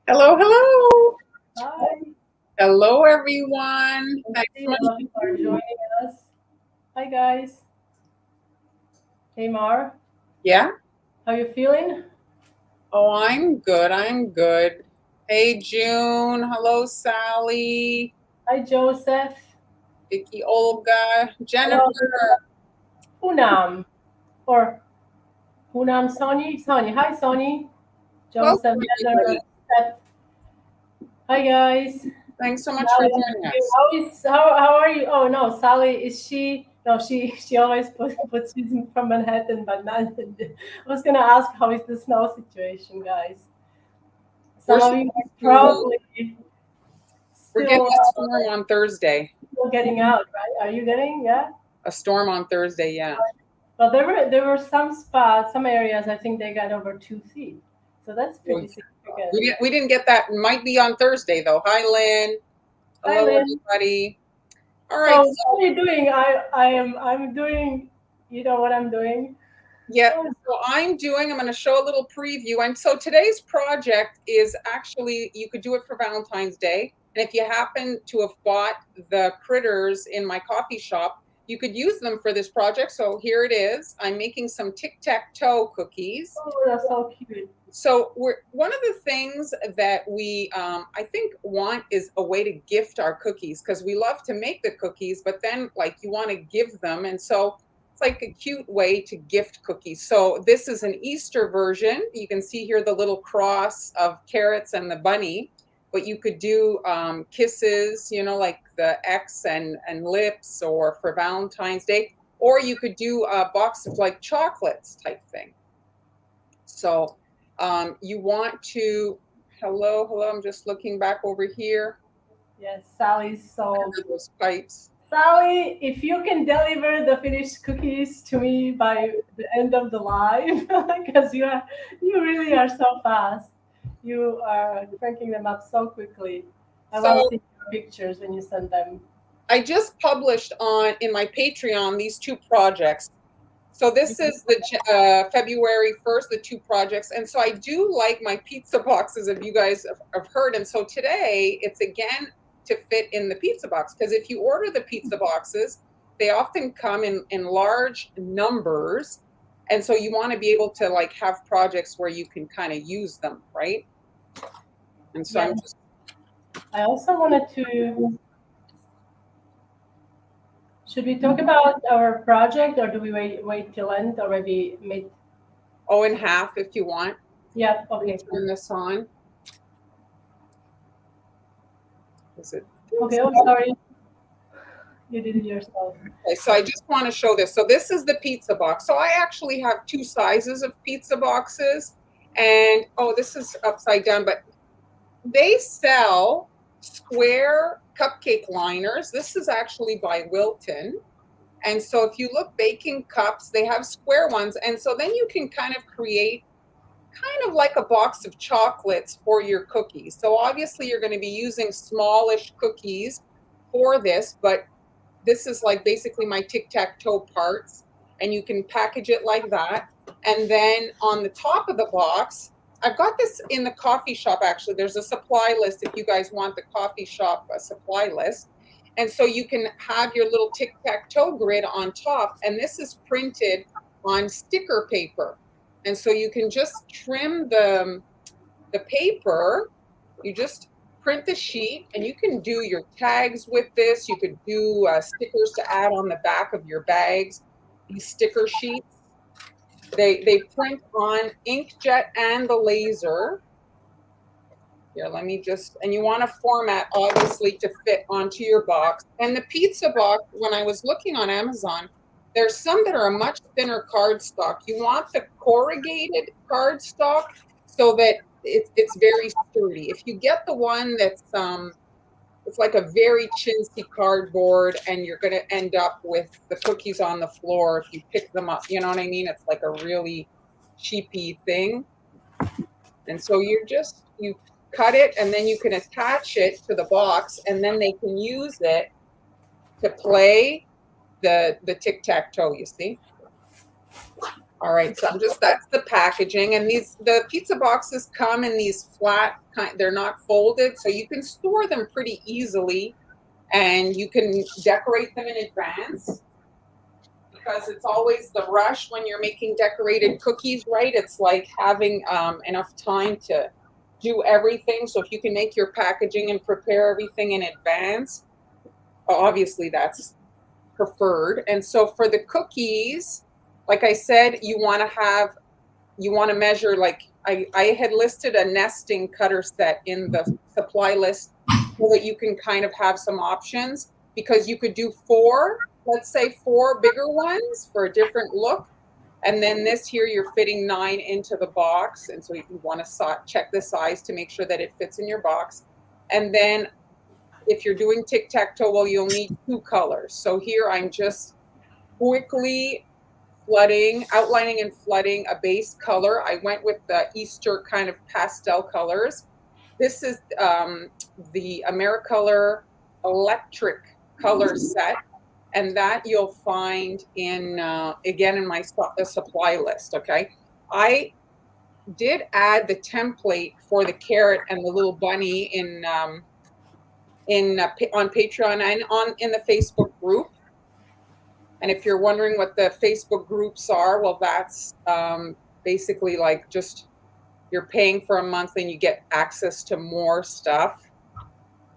Hello, hello. Hi, Hello, everyone. Thanks so much. Haniela, for joining us. Hi, guys. Hey, Mar. Yeah. How you feeling? Oh, I'm good. I'm good. Hey, June. Hello, Sally. Hi, Joseph. Vicky, Olga, Jennifer. Hello, Punam. Or Punam Sony. Sony. Hi, Sony. Welcome, Joseph, everybody. Leonard, Seth. Hi, guys. Thanks so much for Sally, joining us. how are you? Oh no, Sally, is she? No, she always puts she's from Manhattan, but not. I was gonna ask how is the snow situation, guys. We're Some of you supposed to, probably we're getting still a storm on Thursday. still getting out, right? Are you getting? Yeah. A storm on Thursday, yeah. Well, there were some spots, some areas. I think they got over 2 feet, so that's We pretty significant. we didn't get that. Might be on Thursday, though. Hi, Lynn. Hi, Hello, Lynn. everybody. All right. So what are you doing? I'm doing. You know what I'm doing? Yeah, Oh, so I'm going to show a little preview. And so today's project is actually, you could do it for Valentine's Day. And if you happen to have bought the critters in my coffee shop, you could use them for this project. So here it is. I'm making some Tic-Tac-Toe cookies. that's so cute. So one of the things that we, I think, want is a way to gift our cookies because we love to make the cookies, but then like you want to give them. And so it's like a cute way to gift cookies. So this is an Easter version. You can see here the little cross of carrots and the bunny, but you could do kisses, like the X and lips, or for Valentine's Day, or you could do a box of like chocolates type thing. So you want to, hello, I'm just looking back over here. Yes, Sally's What so. are those pipes? Sally, if you can deliver the finished cookies to me by the end of the live, because you really are so fast. You are cranking them up so quickly. I love So seeing your pictures when you send them. I just published in my Patreon these two projects. So this is the February 1st, the two projects. And so I do like my pizza boxes, if you guys have heard. And so today it's again to fit in the pizza box, because if you order the pizza boxes, they often come in large numbers. And so you want to be able to like have projects where you can kind of use them, right? And so I'm Yes. just, I also wanted to. Should we talk about our project, or do we wait till end, or maybe mid? in half if you want. Yeah. Let me Okay. turn this on. Is it? Okay. Oh, sorry. You did it yourself. Okay, so I just want to show this. So this is the pizza box. So I actually have two sizes of pizza boxes. And oh, this is upside down, but they sell square cupcake liners. This is actually by Wilton. And so if you look, baking cups, they have square ones. And so then you can kind of create kind of like a box of chocolates for your cookies. So obviously you're going to be using smallish cookies for this, but this is like basically my tic-tac-toe parts, and you can package it like that. And then on the top of the box, I've got this in the coffee shop. Actually, there's a supply list if you guys want the coffee shop supply list. And so you can have your little tic-tac-toe grid on top, and this is printed on sticker paper. And so you can just trim the paper. You just print the sheet, and you can do your tags with this. You could do stickers to add on the back of your bags. These sticker sheets, they print on inkjet and the laser. Here, let me just, and you want to format obviously to fit onto your box. And the pizza box, when I was looking on Amazon, there's some that are a much thinner cardstock. You want the corrugated cardstock so that it's very sturdy. If you get the one that's it's like a very chintzy cardboard, and you're going to end up with the cookies on the floor if you pick them up. You know what I mean? It's like a really cheapy thing. And so you cut it, and then you can attach it to the box, and then they can use it to play the tic-tac-toe, you see? All All right, so that's the packaging, and the pizza boxes come in these flat they're not folded, so you can store them pretty easily, and you can decorate them in advance because it's always the rush when you're making decorated cookies, right? It's like having enough time to do everything. So if you can make your packaging and prepare everything in advance, obviously that's preferred. And so for the cookies, like I said, you want to measure, like I had listed a nesting cutter set in the supply list so that you can kind of have some options, because you could do let's say four bigger ones for a different look. And then this here, you're fitting 9 into the box. And so you want to check the size to make sure that it fits in your box. And then if you're doing tic-tac-toe, well, you'll need 2 colors. So here I'm just quickly outlining and flooding a base color. I went with the Easter kind of pastel colors. This is the Americolor electric color set, and that you'll find in again in my supply list. Okay, I did add the template for the carrot and the little bunny on Patreon and in the Facebook group. And if you're wondering what the Facebook groups are, well, that's basically like just you're paying for a month and you get access to more stuff.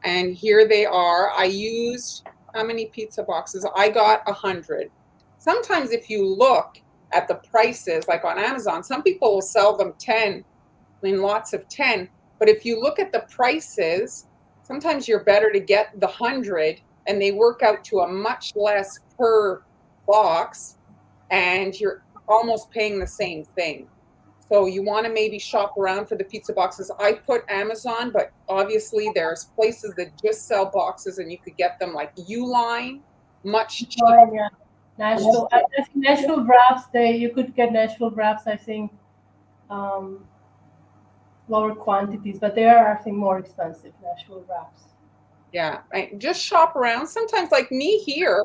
And here they are. I used, how many pizza boxes? I got 100. Sometimes if you look at the prices, like on Amazon, some people will sell them 10 in lots of 10. But if you look at the prices, sometimes you're better to get the 100, and they work out to a much less per box, and you're almost paying the same thing. So you want to maybe shop around for the pizza boxes. I put Amazon, but obviously there's places that just sell boxes, and you could get them like Uline, much cheaper. Oh, yeah. Nashville. I think Nashville wraps. You could get Nashville wraps. I think lower quantities, but they are, I think, more expensive. Nashville wraps. Yeah, just shop around. Sometimes, like me here,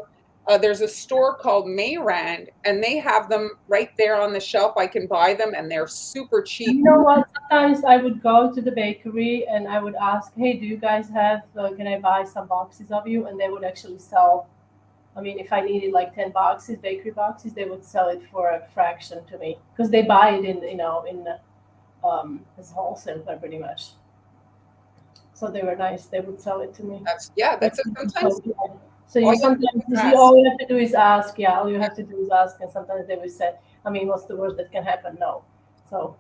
there's a store called Mayrand, and they have them right there on the shelf. I can buy them, and they're super cheap. You know what? Sometimes I would go to the bakery and I would ask, "Hey, do you guys have? Can I buy some boxes of you?" And they would actually sell. I mean, if I needed like 10 boxes, bakery boxes, they would sell it for a fraction to me because they buy it as wholesale pretty much. So they were nice. They would sell it to me. That's sometimes. So all you have to do is ask. Yeah, all you have to do is ask, and sometimes they will say, "I mean, what's the worst that can happen?" No. So.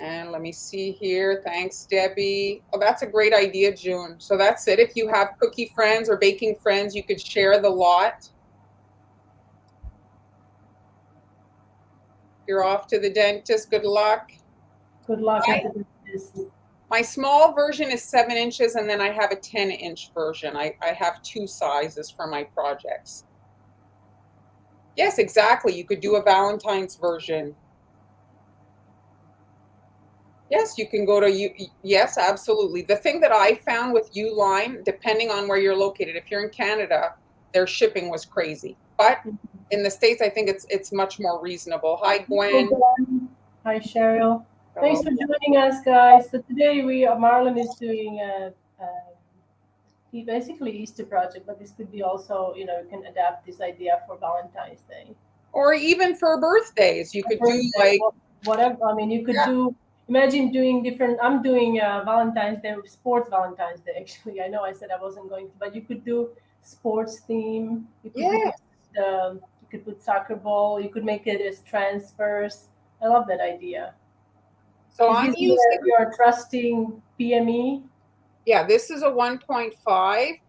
And let me see here. Thanks, Debbie. Oh, that's a great idea, June. So that's it. If you have cookie friends or baking friends, you could share the lot. You're off to the dentist. Good luck. Good luck at the dentist. My small version is 7 inches, and then I have a 10-inch version. I have 2 sizes for my projects. Yes, exactly. You could do a Valentine's version. Yes, you can go to yes, absolutely. The thing that I found with Uline, depending on where you're located, if you're in Canada, their shipping was crazy. But in the States, I think it's much more reasonable. Hi, Gwen. Hi, Cheryl. Thanks for joining us, guys. So today Marlon is doing basically Easter project, but this could be also, you can adapt this idea for Valentine's Day. Or even for birthdays. You could do like whatever. I mean, you could do, imagine doing different, I'm doing Valentine's Day, sports Valentine's Day, actually. I know I said I wasn't going to, but you could do sports theme. You could put soccer ball. You could make it as transfers. I love that idea. So I'm using your trusting PME. Yeah, this is a 1.5,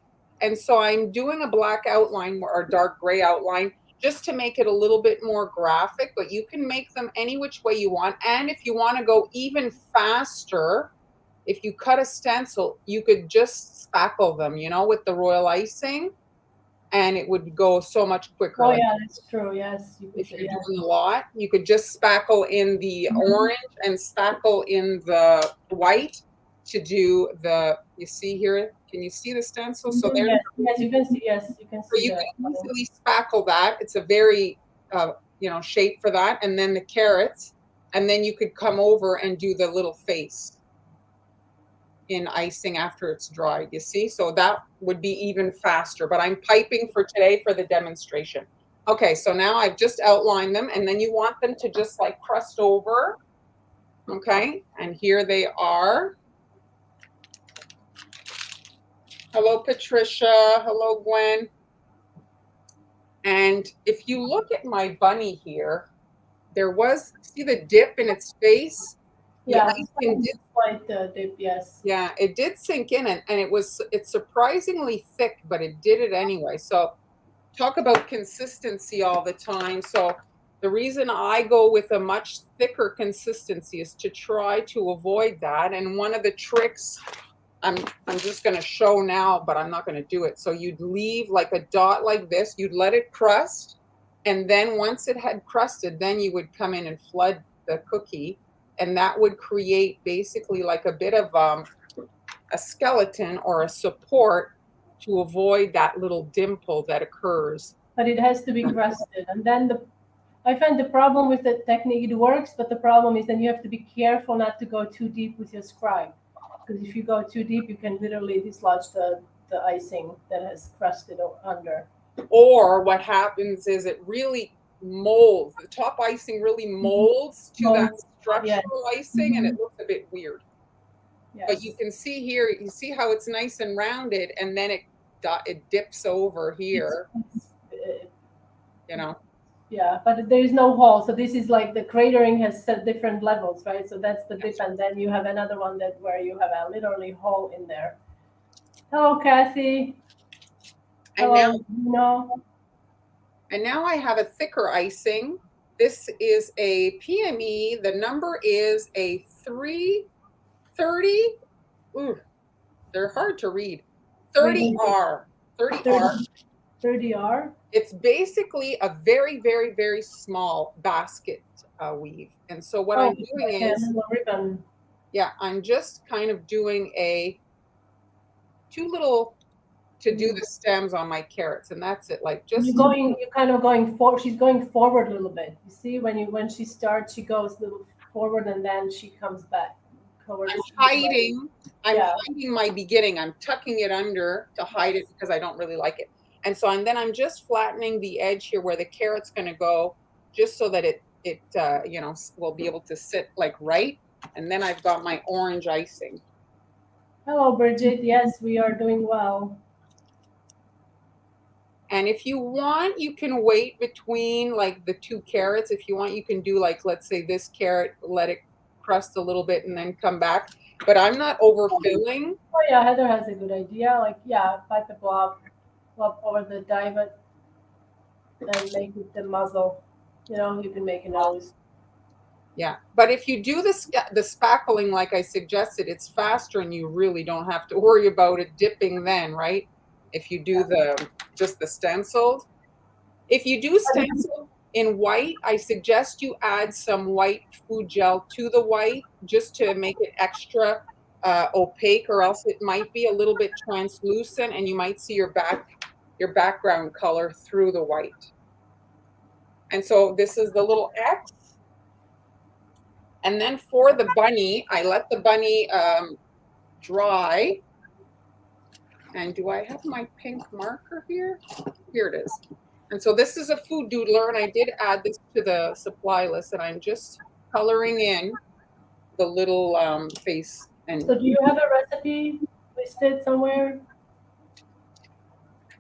and so I'm doing a black outline or dark gray outline just to make it a little bit more graphic. But you can make them any which way you want, and if you want to go even faster, if you cut a stencil, you could just spackle them, with the royal icing. And it would go so much quicker. Oh, yeah, that's true. Yes. If you're doing a lot, you could just spackle in the orange and spackle in the white to do you see here? Can you see the stencil? So there. Yes, you can see. Yes, you can see. So you can easily spackle that. It's a very shape for that, and then the carrots, and then you could come over and do the little face in icing after it's dried, you see? So that would be even faster, but I'm piping for today for the demonstration. Okay, so now I've just outlined them, and then you want them to just like crust over, okay? And here they are. Hello, Patricia. Hello, Gwen. And if you look at my bunny here, see the dip in its face? Yeah, Did, quite the dip, yes. Yeah, it did sink in, and it's surprisingly thick, but it did it anyway. So talk about consistency all the time. So the reason I go with a much thicker consistency is to try to avoid that. And one of the tricks I'm just going to show now, but I'm not going to do it. So you'd leave like a dot like this, you'd let it crust, and then once it had crusted, then you would come in and flood the cookie, and that would create basically like a bit of a skeleton or a support to avoid that little dimple that occurs. But it has to be crusted, and then I find the problem with the technique, it works, but the problem is then you have to be careful not to go too deep with your scribe. Because if you go too deep, you can literally dislodge the icing that has crusted under. Or what happens is it really molds. The top icing really molds to that structural icing, and it looks a bit weird. Yes. But you can see here, you see how it's nice and rounded, and then it dips over here. Yeah, but there is no hole. So this is like the cratering has set different levels, right? So that's the dip, and then you have another one where you have a literally hole in there. Hello, Kathy. And now I have a thicker icing. This is a PME. The number is a 330. Ooh, they're hard to read. 30R. 30R. 30R. It's basically a very, very, very small basket weave. And so what I'm doing is, I'm just kind of doing two little to do the stems on my carrots, and that's it. Like just you're kind of going forward. She's going forward a little bit. You see, when she starts, she goes a little forward, and then she comes back. I'm hiding my beginning. I'm tucking it under to hide it because I don't really like it. And so then I'm just flattening the edge here where the carrot's going to go, just so that it will be able to sit like right. And then I've got my orange icing. Hello, Bridget. Yes, we are doing well. And if you want, you can wait between like the two carrots. If you want, you can do like, let's say this carrot, let it crust a little bit and then come back. But I'm not overfilling. Oh yeah, Heather has a good idea. Like, pipe the blob over the divot and make it the muzzle. You can make a nose. Yeah, but if you do the spackling like I suggested, it's faster and you really don't have to worry about it dipping then, right? If you do just the stenciled. If you do stenciled in white, I suggest you add some white food gel to the white just to make it extra opaque, or else it might be a little bit translucent and you might see your background color through the white. And so this is the little X. And then for the bunny, I let the bunny dry. And do I have my pink marker here? Here it is. And so this is a food doodler, and I did add this to the supply list, and I'm just coloring in the little face. And so do you have a recipe listed somewhere?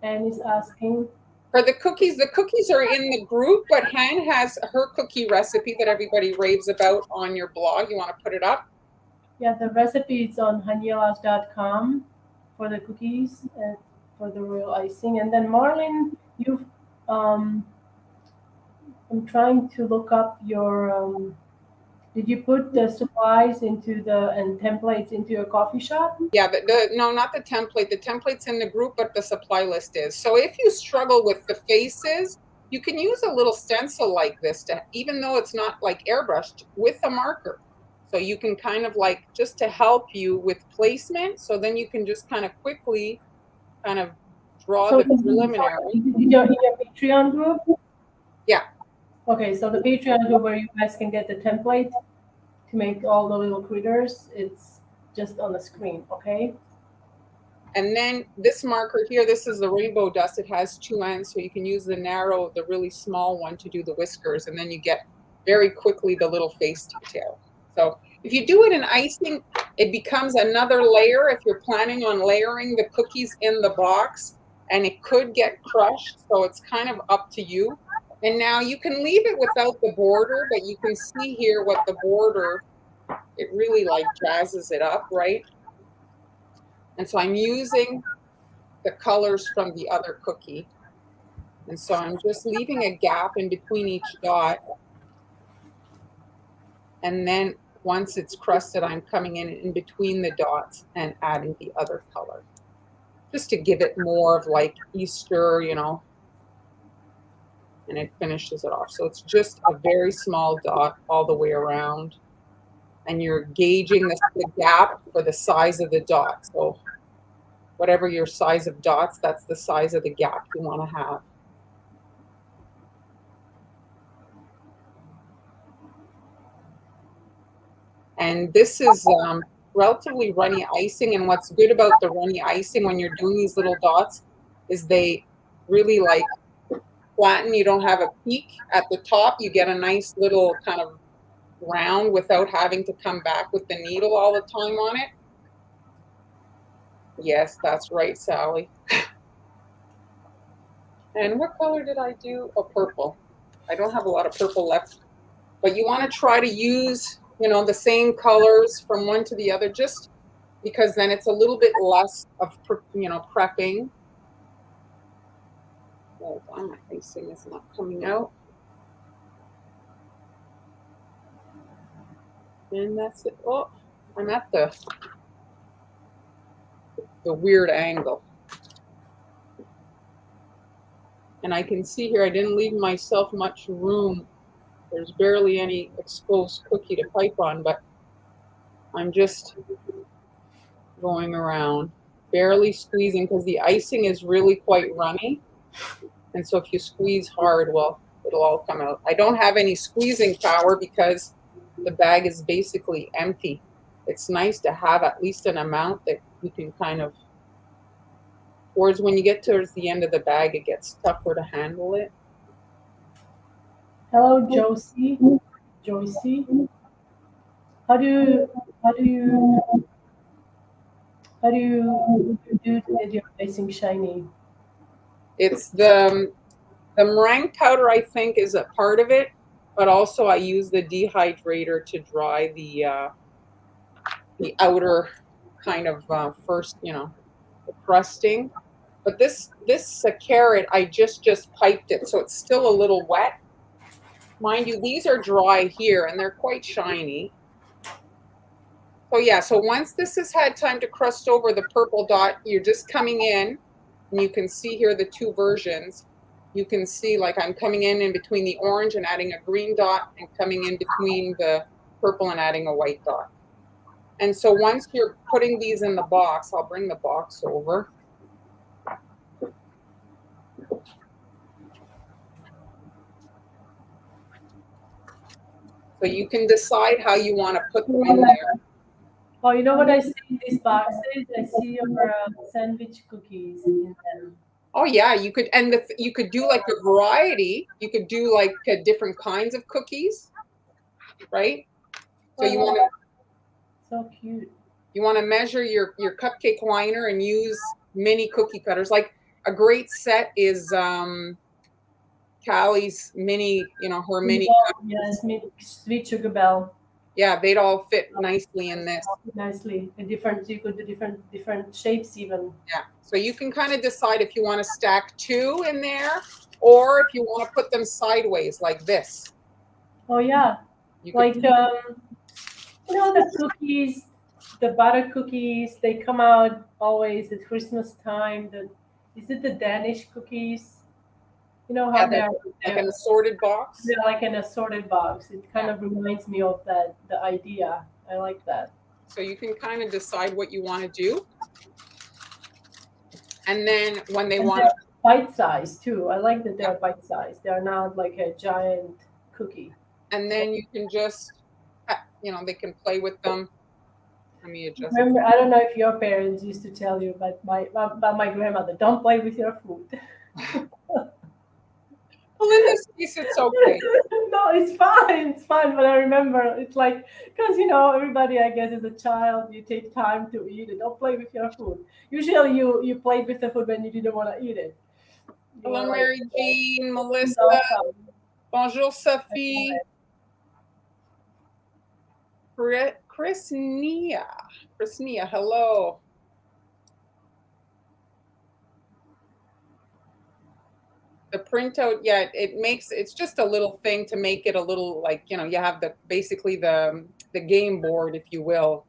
Anne is asking. For the cookies are in the group, but Han has her cookie recipe that everybody raves about on your blog. You want to put it up? Yeah, the recipe is on hanielas.com for the cookies and for the royal icing. And then Marlene, I'm trying to look up your did you put the supplies and templates into your coffee shop? Yeah, but no, not the template. The template's in the group, but the supply list is. So if you struggle with the faces, you can use a little stencil like this even though it's not like airbrushed, with a marker. So you can kind of like just to help you with placement. So then you can just kind of quickly kind of draw the preliminary. In your Patreon group? Yeah. Okay, so the Patreon group where you guys can get the template to make all the little critters, it's just on the screen, okay? And then this marker here, this is the rainbow dust. It has two ends, so you can use the narrow, the really small one to do the whiskers, and then you get very quickly the little face detail. So if you do it in icing, it becomes another layer if you're planning on layering the cookies in the box, and it could get crushed, so it's kind of up to you. And now you can leave it without the border, but you can see here what the border, it really like jazzes it up, right? And so I'm using the colors from the other cookie. And so I'm just leaving a gap in between each dot. And then once it's crusted, I'm coming in between the dots and adding the other color. Just to give it more of like Easter, you know, and it finishes it off. So it's just a very small dot all the way around. And you're gauging the gap for the size of the dot. So whatever your size of dots, that's the size of the gap you want to have. And this is relatively runny icing. And what's good about the runny icing when you're doing these little dots is they really like flatten. You don't have a peak at the top. You get a nice little kind of round without having to come back with the needle all the time on it. Yes, that's right, Sally. And what color did I do? Oh, purple. I don't have a lot of purple left. But you want to try to use, you know, the same colors from one to the other, just because then it's a little bit less of, you know, prepping. Hold on, my icing is not coming out. And that's it. Oh, I'm at the weird angle. And I can see here I didn't leave myself much room. There's barely any exposed cookie to pipe on, but I'm just going around, barely squeezing because the icing is really quite runny. And so if you squeeze hard, well, it'll all come out. I don't have any squeezing power because the bag is basically empty. It's nice to have at least an amount that you can kind of, whereas when you get towards the end of the bag, it gets tougher to handle it. Hello, Josie. Joycey. How do you do to get your icing shiny? It's the meringue powder, I think, is a part of it, but also I use the dehydrator to dry the outer kind of first, you know, the crusting. But this carrot, I just piped it, so it's still a little wet. Mind you, these are dry here, and they're quite shiny. So yeah, so once this has had time to crust over the purple dot, you're just coming in, and you can see here the two versions. You can see like I'm coming in between the orange and adding a green dot, and coming in between the purple and adding a white dot. And so once you're putting these in the box, I'll bring the box over. So you can decide how you want to put them in there. Oh, you know what I see in these boxes? I see your sandwich cookies in them. Oh yeah, you could, and you could do like a variety. You could do like different kinds of cookies, right? So you want to, so cute. You want to measure your cupcake liner and use mini cookie cutters. Like a great set is Callie's mini, you know, her mini. Yes, sweet sugar bell. Yeah, they'd all fit nicely in this. Nicely, and different. You could do different shapes even. Yeah, so you can kind of decide if you want to stack two in there, or if you want to put them sideways like this. Oh yeah, like you know the cookies, the butter cookies. They come out always at Christmas time. Is it the Danish cookies? You know how they're like an assorted box? They're like an assorted box. It kind of reminds me of the idea. I like that. So you can kind of decide what you want to do. And then when they want bite size too. I like that they're bite size. They're not like a giant cookie. And then you can just, they can play with them. Let me adjust. Remember, I don't know if your parents used to tell you, but my grandmother, don't play with your food. Well, in this case, it's okay. No, it's fine. But I remember it's like, because everybody, I guess, as a child, you take time to eat it. Don't play with your food. Usually, you played with the food when you didn't want to eat it. Hello, Mary Jean, Melissa. Bonjour, Sophie. Chris Nia, hello. The printout, yeah, it's just a little thing to make it a little like, you have basically the game board, if you will.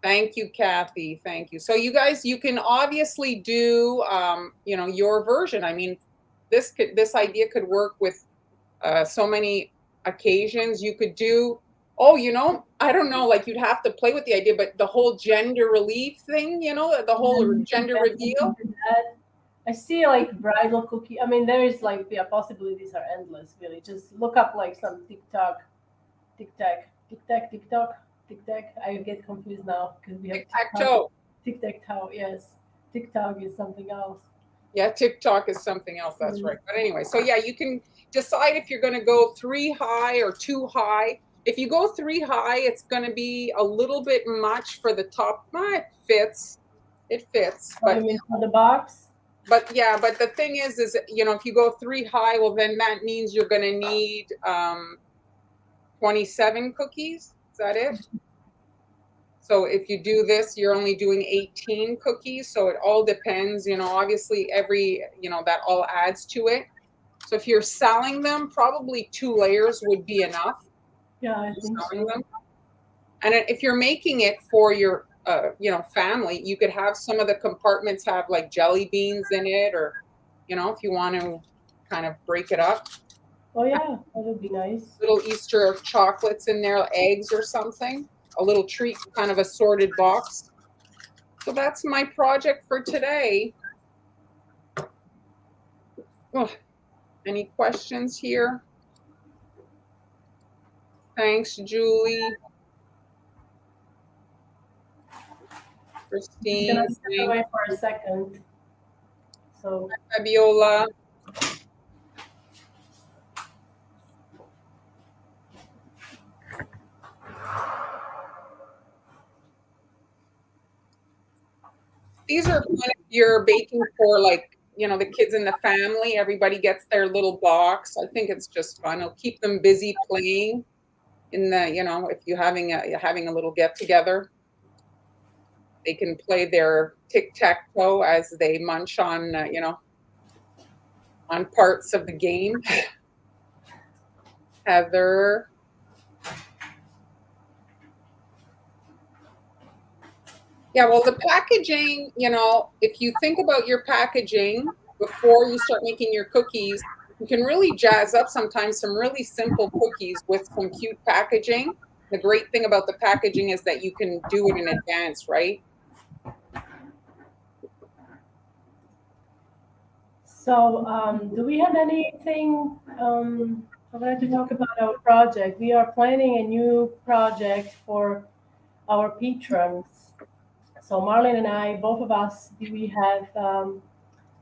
Thank you, Kathy. Thank you. So you guys, you can obviously do, your version. I mean, this idea could work with so many occasions. You could do, I don't know, like you'd have to play with the idea, but the whole gender relief thing, the whole gender reveal. I see like bridal cookie. I mean, there is like, the possibilities are endless, really. Just look up like some TikTok. I get confused now because we have Tic-Tac-Toe. Tic-Tac-Toe, yes. TikTok is something else. Yeah, TikTok is something else. That's right. But anyway, so yeah, you can decide if you're going to go 3 high or 2 high. If you go 3 high, it's going to be a little bit much for the top. It fits. But you mean for the box? But yeah, but the thing is, if you go 3 high, well, then that means you're going to need 27 cookies. Is that it? So if you do this, you're only doing 18 cookies. So it all depends, obviously that all adds to it. So if you're selling them, probably 2 layers would be enough. Yeah, I think so. Them. And if you're making it for your, family, you could have some of the compartments have like jelly beans in it, or, if you want to kind of break it up. Oh yeah, that would be nice. Little Easter chocolates in there, eggs or something. A little treat, kind of a sorted box. So that's my project for today. Oh, any questions here? Thanks, Julie. Christine. I'm gonna step away for a second. So Fabiola. These are kind of, you're baking for like, the kids in the family. Everybody gets their little box. I think it's just fun. It'll keep them busy playing in the, if you're having a little get together. They can play their tic-tac-toe as they munch on, on parts of the game. Heather. Yeah, well, the packaging, if you think about your packaging before you start making your cookies, you can really jazz up sometimes some really simple cookies with some cute packaging. The great thing about the packaging is that you can do it in advance, right? So, do we have anything I'd like to talk about our project? We are planning a new project for our patrons. So Marlene and I, both of us, we have,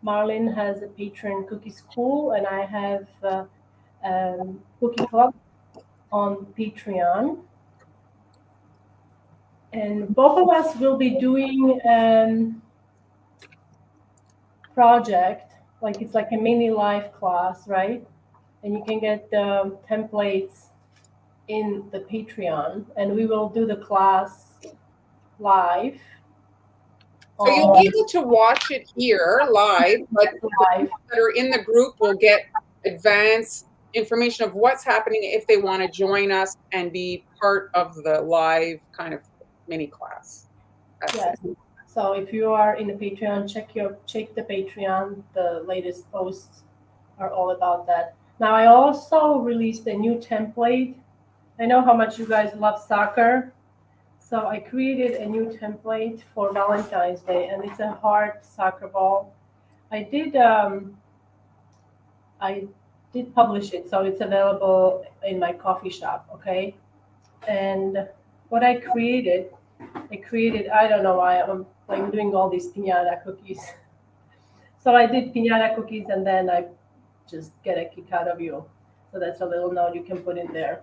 Marlene has a patron cookie school, and I have cookie club on Patreon. And both of us will be doing project, like it's like a mini live class, right? And you can get the templates in the Patreon, and we will do the class live. So you'll be able to watch it here live, but the people that are in the group will get advanced information of what's happening if they want to join us and be part of the live kind of mini class. Yes. So if you are in the Patreon, check the Patreon. The latest posts are all about that. Now I also released a new template. I know how much you guys love soccer. So I created a new template for Valentine's Day, and it's a heart soccer ball. I did publish it, so it's available in my coffee shop, okay? And what I created, I don't know why I'm like doing all these piñata cookies. So I did piñata cookies and then I just get a kick out of you. So that's a little note you can put in there.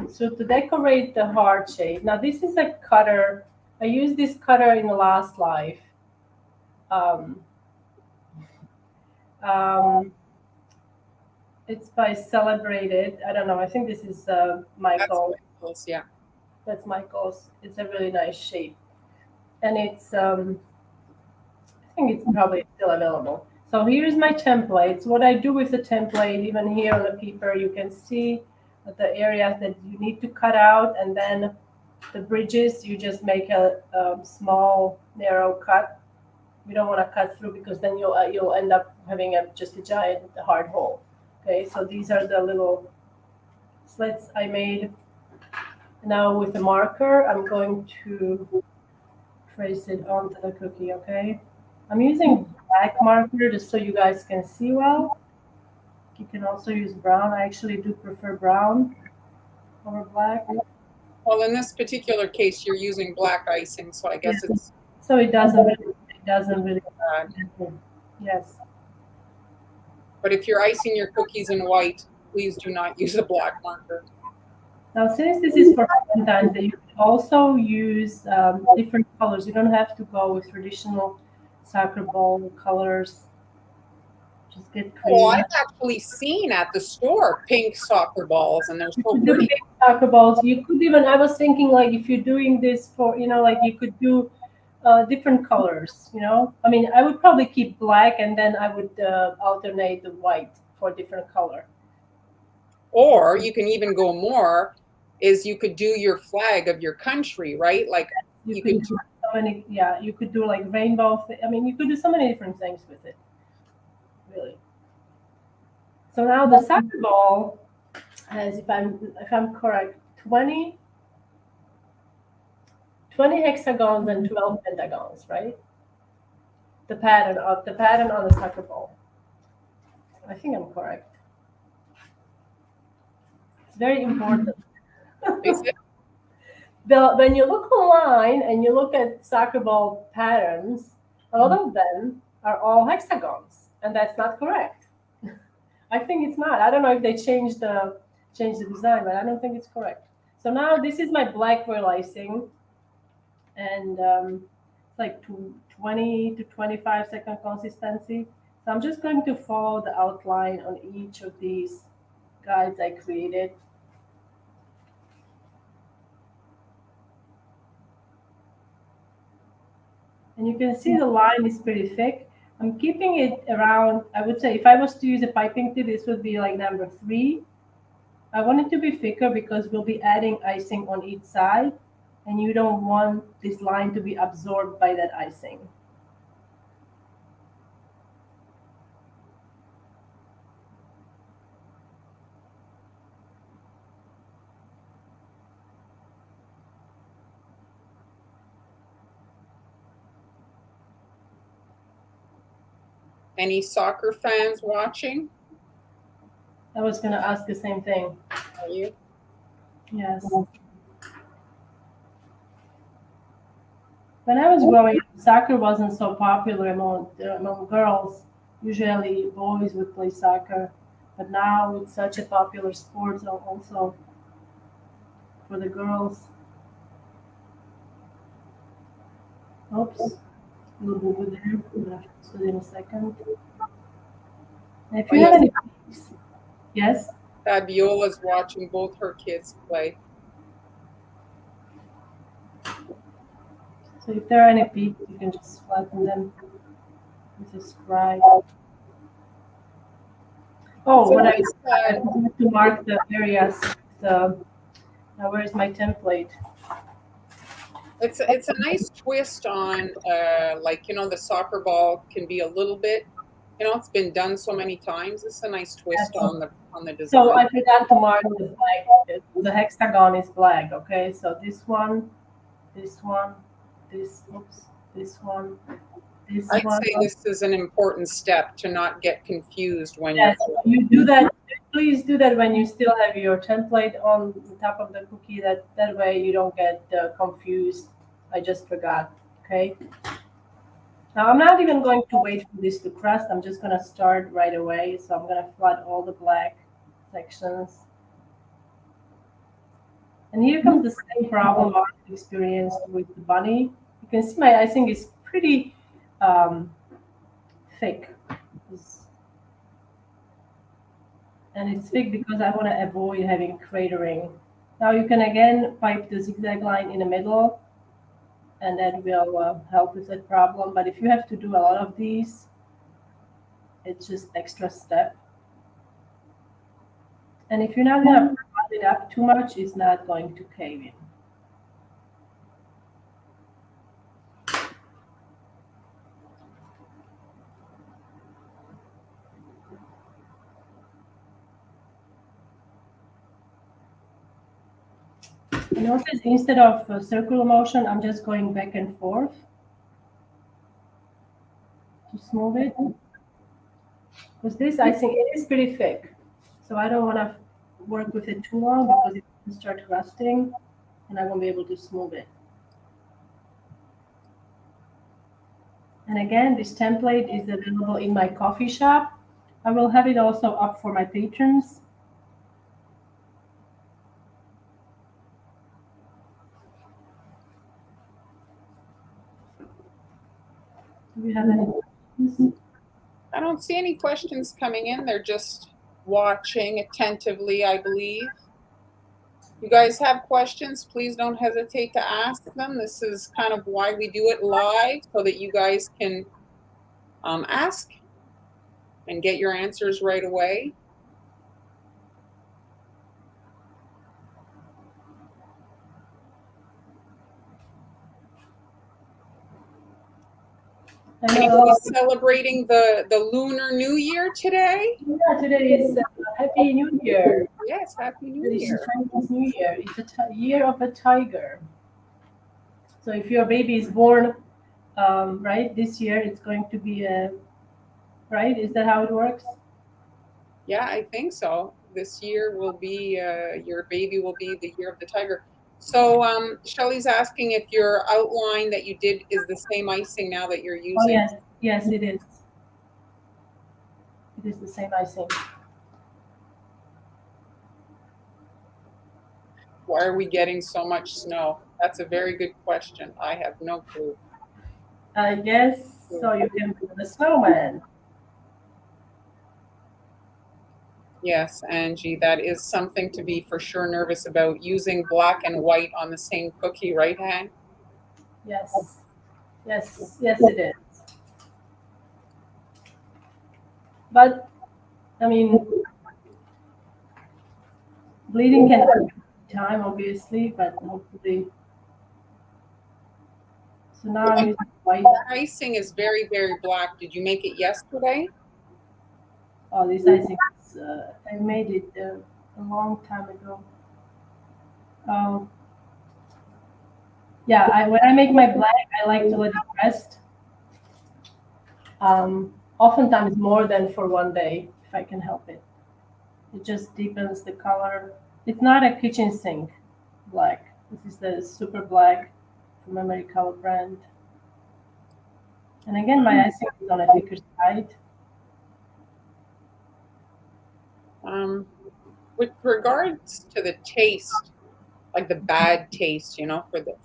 So to decorate the heart shape, now this is a cutter. I used this cutter in the last life. Um, um, it's by Celebrated. I don't know. I think this is That's Michael. Michael's, yeah. That's Michael's. It's a really nice shape, and it's I think it's probably still available. So here's my templates. What I do with the template, even here on the paper, you can see the areas that you need to cut out, and then the bridges, you just make a small, narrow cut. You don't want to cut through because then you'll end up having just a giant hard hole. Okay, so these are the little slits I made. Now with the marker, I'm going to trace it onto the cookie. Okay. I'm using black marker just so you guys can see well. You can also use brown. I actually do prefer brown over black. Well, in this particular case, you're using black icing, so I guess it's So it doesn't really. bad. Yes. But if you're icing your cookies in white, please do not use a black marker. Now, since this is for Valentine's Day, you can also use different colors. You don't have to go with traditional soccer ball colors. Just get Well, creative. I've actually seen at the store pink soccer balls, and they're so Do pretty. big soccer balls. You could even, I was thinking like if you're doing this for, like you could do different colors, I mean, I would probably keep black and then I would alternate the white for different color. Or you can even go more, is you could do your flag of your country, right? Like You you could could do so many, yeah, you could do like rainbow. I mean, you could do so many different things with it, really. So now the soccer ball has, if I'm correct, 20 hexagons and 12 pentagons, right? The pattern on the soccer ball. I think I'm correct. It's very important. is it? When you look online and you look at soccer ball patterns, a lot of them are all hexagons, and that's not correct. I think it's not. I don't know if they changed the design, but I don't think it's correct. So now this is my Blackberry Lacing, and it's like 20 to 25-second consistency. So I'm just going to follow the outline on each of these guides I created. And you can see the line is pretty thick. I'm keeping it around, I would say if I was to use a piping tip, this would be like number 3. I want it to be thicker because we'll be adding icing on each side, and you don't want this line to be absorbed by that icing. Any soccer fans watching? I was going to ask the same thing. Are you? Yes. When I was growing up, soccer wasn't so popular among girls. Usually boys would play soccer, but now it's such a popular sport also for the girls. Oops, a little bit over there. I'm gonna fix it in a second. And if you have any, yes. Fabiola's watching both her kids play. So if there are any peaks, you can just flatten them with a scribe. Oh, what I forgot to mark the areas. Now where's my template? It's a nice twist on like the soccer ball can be a little bit, it's been done so many times. It's a nice twist on the design. So I forgot to mark the black. The hexagon is black. Okay, so this one, this one, this one, this I'd one. say this is an important step to not get confused when Yes, you do that. please do that when you still have your template on the top of the cookie. That way you don't get confused. I just forgot. Okay. Now I'm not even going to wait for this to crust. I'm just going to start right away. So I'm going to flood all the black sections. And here comes the same problem I experienced with the bunny. You can see my icing is pretty thick. And it's thick because I want to avoid having cratering. Now you can again pipe the zigzag line in the middle, and that will help with that problem. But if you have to do a lot of these, it's just extra step. And if you're not going to put it up too much, it's not going to cave in. Notice instead of circular motion, I'm just going back and forth to smooth it. Because this icing it is pretty thick, so I don't want to work with it too long because it will start rusting and I won't be able to smooth it. And again, this template is available in my coffee shop. I will have it also up for my patrons. Do you have any questions? I don't see any questions coming in. They're just watching attentively, I believe. You guys have questions, please don't hesitate to ask them. This is kind of why we do it live, so that you guys can ask and get your answers right away. Anybody celebrating the Lunar New Year today? Yeah, today is Happy New Year. Yes, Happy New Year. Chinese New Year. It's a year of a tiger. So if your baby is born, right, this year, it's going to be right? Is that how it works? Yeah, I think so. This year will be, your baby will be the year of the tiger. So Shelly's asking if your outline that you did is the same icing now that you're using. Oh, yes. Yes, it is. It is the same icing. Why are we getting so much snow? That's a very good question. I have no clue. I guess so you can build a snowman. Yes, Angie, that is something to be for sure nervous about, using black and white on the same cookie, right, Han? Yes. Yes, yes, it is. But, I mean, bleeding can happen time, obviously, but hopefully. So now I'm using white. The icing is very, very black. Did you make it yesterday? Oh, this icing is, I made it a long time ago. Yeah, when I make my black, I like to let it rest. Oftentimes more than for one day, if I can help it. It just deepens the color. It's not a kitchen sink black. This is the super black from Memory Color brand. And again, my icing is on a thicker side. With regards to the taste, like the bad taste,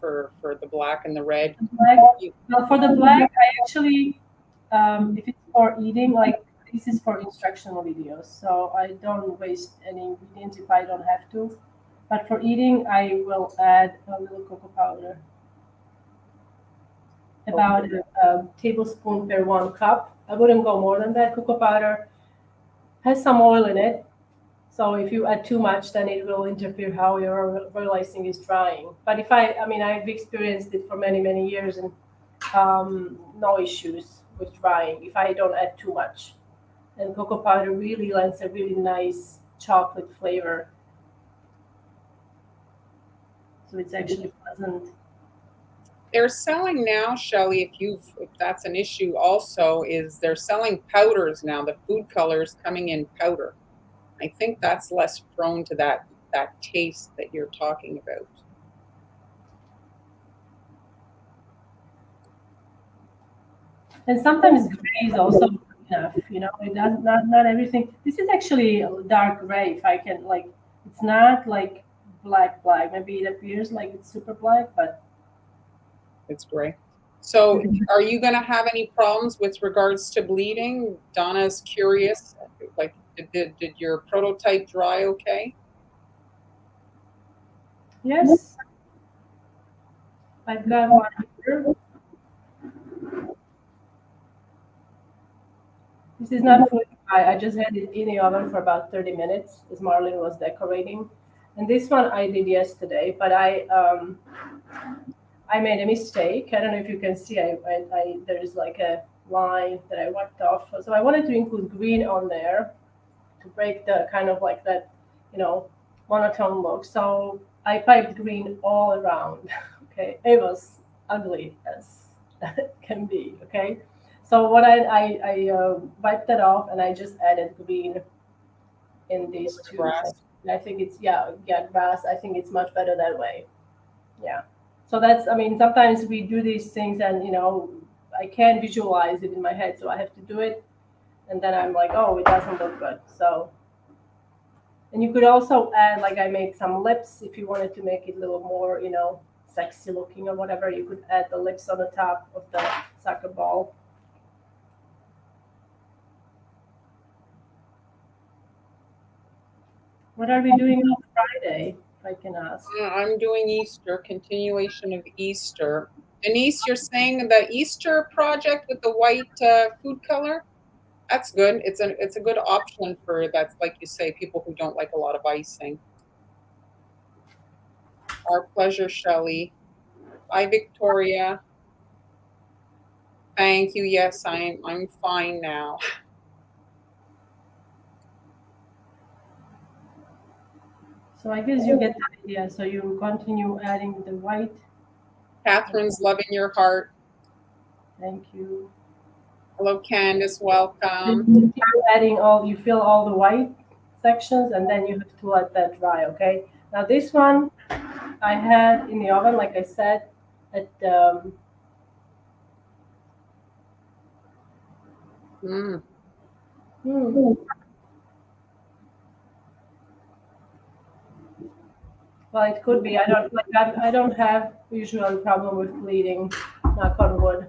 for the black and the red. Well, for the black, I actually, if it's for eating, like this is for instructional videos, so I don't waste any ingredients if I don't have to. But for eating, I will add a little cocoa powder, about a tablespoon per 1 cup. I wouldn't go more than that. Cocoa powder has some oil in it, so if you add too much, then it will interfere how your royal icing is drying. But if I mean, I've experienced it for many, many years, and no issues with drying if I don't add too much. And cocoa powder really lends a really nice chocolate flavor. So it's actually pleasant. They're selling now, Shelly, if that's an issue also, is they're selling powders now, the food colors coming in powder. I think that's less prone to that taste that you're talking about. And sometimes gray is also good enough, you know. It does not everything. This is actually a dark gray. If I can like, it's not like black black. Maybe it appears like it's super black, but It's gray. So are you going to have any problems with regards to bleeding? Donna's curious. Like, did your prototype dry okay? yes, I've got one here. This is not fully dry. I just had it in the oven for about 30 minutes as Marlene was decorating. And this one I did yesterday, but I made a mistake. I don't know if you can see. There's like a line that I wiped off. So I wanted to include green on there to break the kind of like that, you know, monotone look. So I piped green all around. Okay, it was ugly as can be. Okay, so what I wiped that off and I just added green in these two Grass. sections. I think it's yeah grass. I think it's much better that way. Yeah. So that's, I mean, sometimes we do these things and, you know, I can't visualize it in my head. So I have to do it. And then I'm like, oh, it doesn't look good. So, and you could also add, like I made some lips if you wanted to make it a little more, you know, sexy looking or whatever. You could add the lips on the top of the soccer ball. What are we doing on Friday, if I can ask? I'm doing Easter, continuation of Easter. Denise, you're saying the Easter project with the white food color? That's good. It's a good option for, that's like you say, people who don't like a lot of icing. Our pleasure, Shelley. Hi, Victoria. Thank you. Yes, I'm fine now. So I guess you get the idea. So you continue adding the white. Catherine's loving your heart. Thank you. Hello, Candace. Welcome. You keep adding all, you fill all the white sections and then you have to let that dry, okay? Now this one I had in the oven, like I said, at Mm. hmm, well, it could be. I don't like. I don't have usual problem with bleeding. Knock on wood.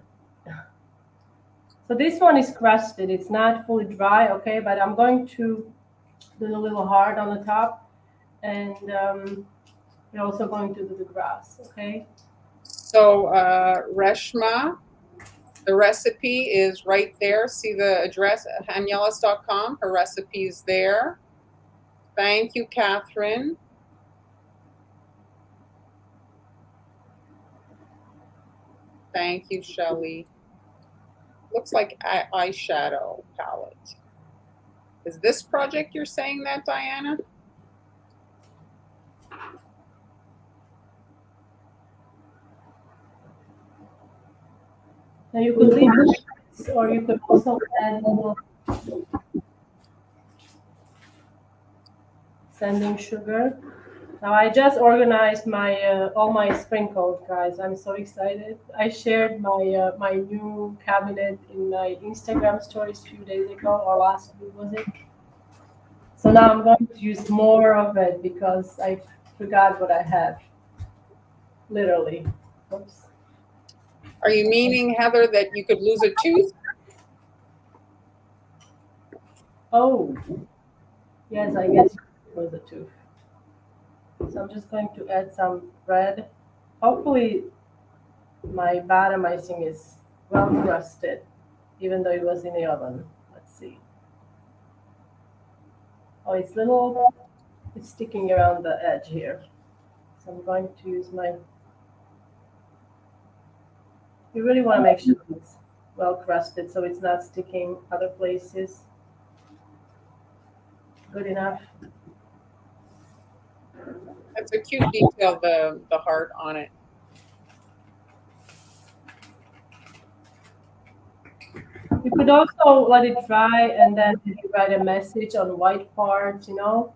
So this one is crusted. It's not fully dry, okay? But I'm going to do a little hard on the top, and we're also going to do the grass, okay? So, Reshma, the recipe is right there. See the address, hanielas.com. Her recipe is there. Thank you, Catherine. Thank you, Shelley. Looks like eyeshadow palette. Is this project you're saying that, Diana? Now you could leave it, or you could also add a little sanding sugar. Now I just organized my all my sprinkles, guys. I'm so excited. I shared my new cabinet in my Instagram stories a few days ago, or last week was it? So now I'm going to use more of it because I forgot what I have. Literally. Oops. Are you meaning, Heather, that you could lose a tooth? Oh, yes, I guess for the tooth. So I'm just going to add some bread. Hopefully my bottom icing is well crusted, even though it was in the oven. Let's see. Oh, it's sticking around the edge here. So I'm going to use my, you really want to make sure it's well crusted so it's not sticking other places. Good enough. That's a cute detail, the heart on it. You could also let it dry and then you write a message on white parts, So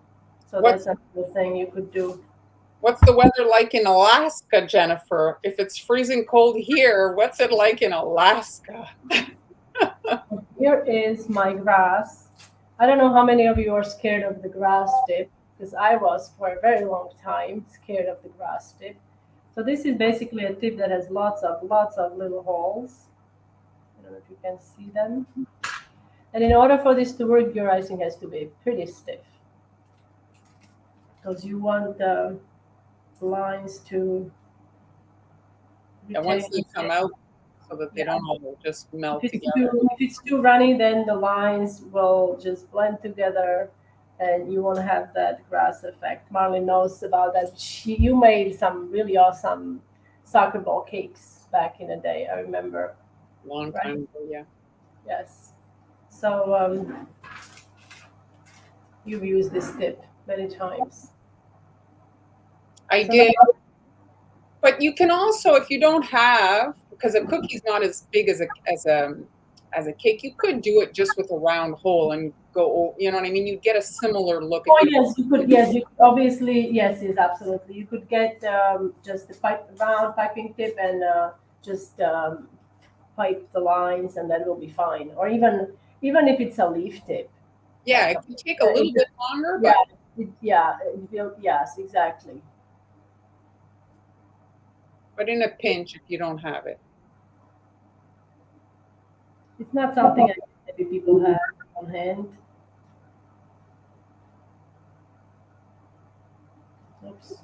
What's that's another thing you could do. what's the weather like in Alaska, Jennifer? If it's freezing cold here, what's it like in Alaska? Here is my grass. I don't know how many of you are scared of the grass tip, because I was for a very long time scared of the grass tip. So this is basically a tip that has lots of little holes. I don't know if you can see them. And in order for this to work, your icing has to be pretty stiff, because you want the lines to And once retain. they come out, so that they Yeah. don't all just melt If it's together. too runny, then the lines will just blend together, and you won't have that grass effect. Marley knows about that. You made some really awesome soccer ball cakes back in the day. I remember. Long Right? time ago, yeah. Yes. So you've used this tip many times. I So did. But you can also, if you don't have, because a cookie's not as big as a cake, you could do it just with a round hole and go. You know what I mean? You'd get a similar look. Oh yes, you could. Yes, you obviously yes, absolutely. You could get just the round piping tip and just pipe the lines, and that will be fine. Or even if it's a leaf tip. Yeah, it can take a little bit longer, Yeah, but yes, exactly. in a pinch, if you don't have it. It's not something that maybe people have on hand. Oops.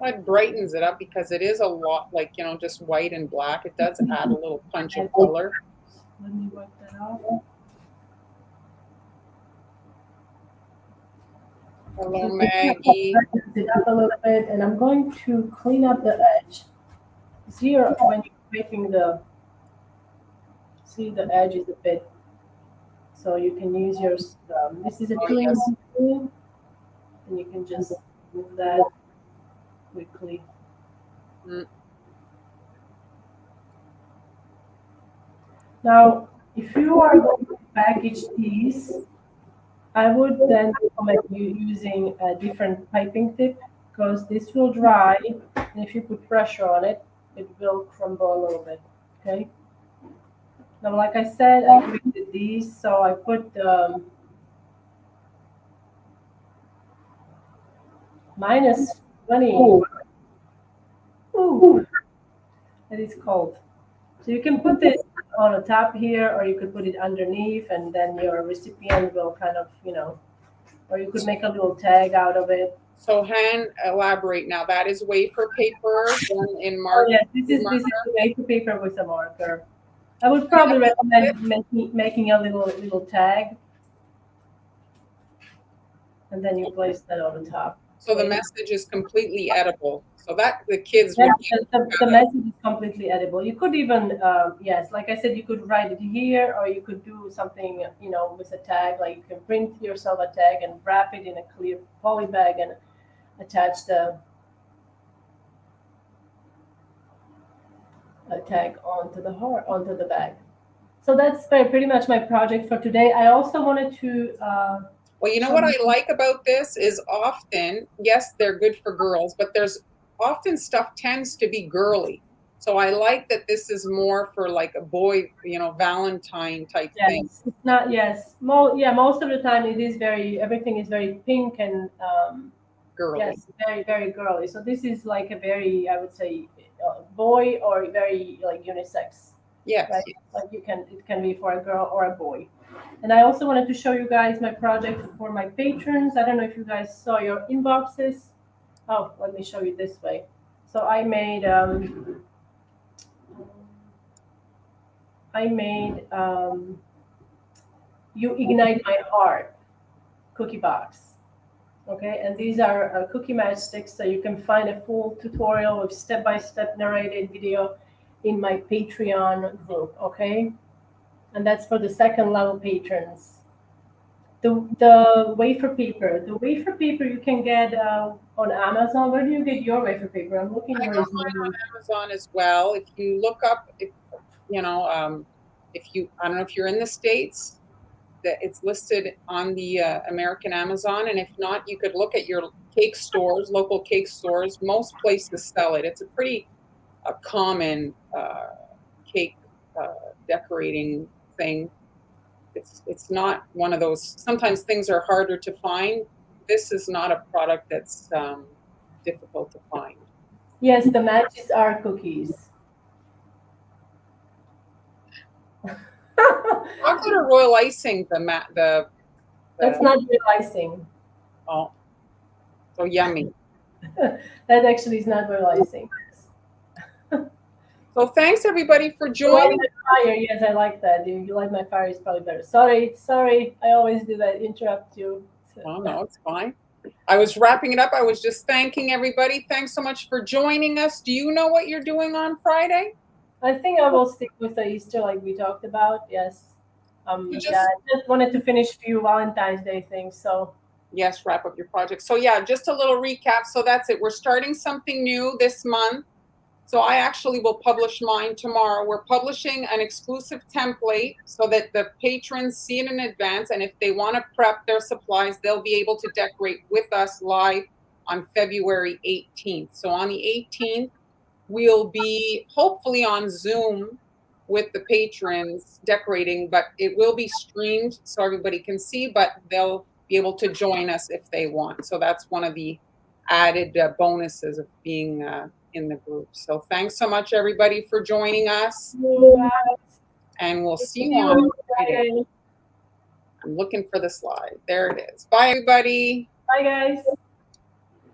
It brightens it up because it is a lot like, just white and black. It does add a little punch of color. Let me wipe that off. Hello, Maggie. It up a little bit, and I'm going to clean up the edge. See, when you're making the edge is a bit, so you can use your. This is a clean tool, and you can just move that quickly. Mm. Now, if you are going to package these, I would then recommend you using a different piping tip, because this will dry, and if you put pressure on it, it will crumble a little bit. Okay. Now, like I said, I created these, so I put minus 20. Ooh, it is cold. So you can put this on the top here, or you could put it underneath, and then your recipient will kind of, or you could make a little tag out of it. So, Han, elaborate now. That is wafer paper done in Oh marker. yeah, this is the wafer paper with a marker. I would probably recommend making a little tag, and then you place that on the top. So the message is completely edible. So that the kids would. The message is completely edible. You could even, yes, like I said, you could write it here, or you could do something, with a tag. Like you can print yourself a tag and wrap it in a clear poly bag and attach the tag onto the bag. So that's pretty much my project for today. I also wanted to. Well, you know what I like about this is often, yes, they're good for girls, but there's often stuff tends to be girly. So I like that this is more for like a boy, Valentine type thing. It's not. Yes, most of the time everything is very pink and Girly. yes, very very girly. So this is like a very, I would say, boy, or very like unisex. Yes. Right? Like it can be for a girl or a boy. And I also wanted to show you guys my project for my patrons. I don't know if you guys saw your inboxes. Oh, let me show you this way. So I made You Ignite My Heart cookie box. Okay, and these are cookie matchsticks, so you can find a full tutorial with step-by-step narrated video in my Patreon group. Okay, and that's for the second level patrons. The wafer paper. The wafer paper you can get on Amazon. Where do you get your wafer paper? I'm looking I where got it's mine on made. Amazon as well. If you look up, if you know, if you, I don't know if you're in the States, that it's listed on the American Amazon, and if not, you could look at your cake stores, local cake stores. Most places sell it. It's a pretty common cake decorating thing. It's not one of those. Sometimes things are harder to find. This is not a product that's difficult to find. Yes, the matches are cookies. Chocolate or royal icing, That's the not realizing. oh, so yummy. That actually is not realizing. So thanks everybody for You like joining. my fire? Yes, I like that. You like my fire is probably better. Sorry. I always do that. Interrupt you. Oh no, it's fine. I was wrapping it up. I was just thanking everybody. Thanks so much for joining us. Do you know what you're doing on Friday? I think I will stick with the Easter like we talked about. Yes. You Yeah, just I just wanted to finish a few Valentine's Day things. So yes, wrap up your project. So yeah, just a little recap. So that's it. We're starting something new this month. So I actually will publish mine tomorrow. We're publishing an exclusive template so that the patrons see it in advance. And if they want to prep their supplies, they'll be able to decorate with us live on February 18th. So on the 18th, we'll be hopefully on Zoom with the patrons decorating, but it will be streamed so everybody can see, but they'll be able to join us if they want. So that's one of the added bonuses of being in the group. So thanks so much, everybody, for joining us, and we'll see you on Friday. I'm looking for the slide. There it is. Bye, everybody. bye, guys.